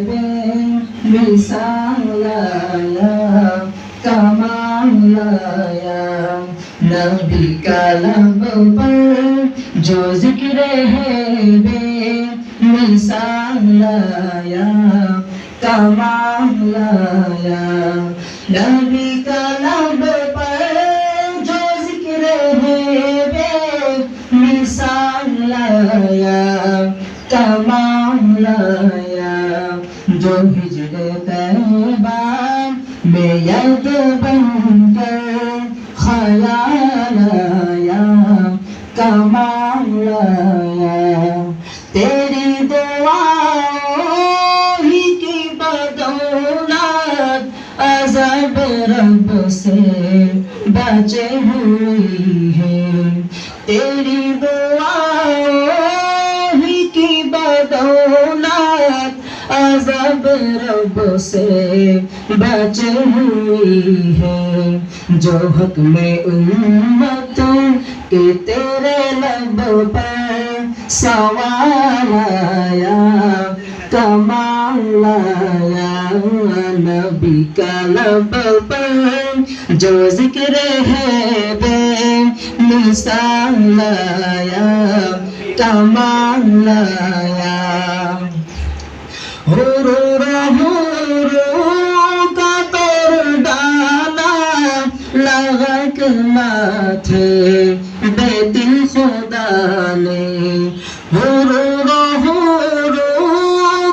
بے مثال لایا کمال لایا نبی کا لب پر جو ذکر ہے بے مثال لایا کمال لایا نبی کا لب پر جو ذکر ہے بے مثال لایا کمال لایا جو ہجر طیبہ میں ید بن کر خیال آیا کمال آیا تیری دعاؤں ہی کی بدولت عذاب رب سے بچے ہوئی ہے تیری دعاؤں ہی کی بدولت عذاب رب سے بچے ہوئی ہے جو حکم امت کہ تیرے لب پر سوال آیا کمال آیا نبی کا لب پر جو ذکر ہے بے مثال آیا کمال آیا کا توڑ ڈالا لگا کے ماتھے بے دل خدا نے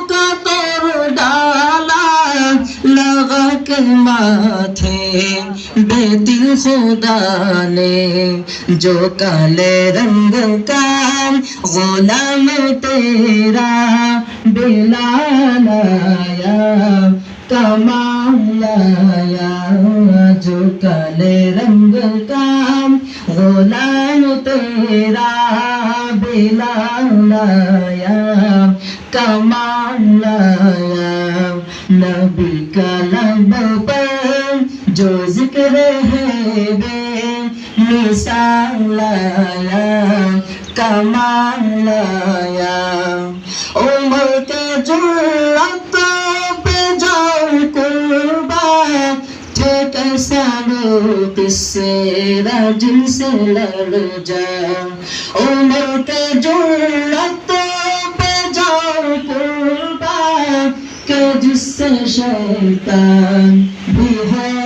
کا توڑ ڈالا لگا کے ماتھے بے دل خدا نے جو کالے رنگ کا غلام تیرا بلال آیا کمال آیا جو کالے رنگ کا غلام تیرا بلال آیا کمال آیا نبی کا لب پر جو ذکر ہے بے مثال آیا کمال آیا عمر کے جرات پہ جاؤ قربان تھے کیسا لوگ اس سے جن سے لڑ جا عمر کے جرات پہ جاؤ قربان کہ جس سے شیطان بھی ہے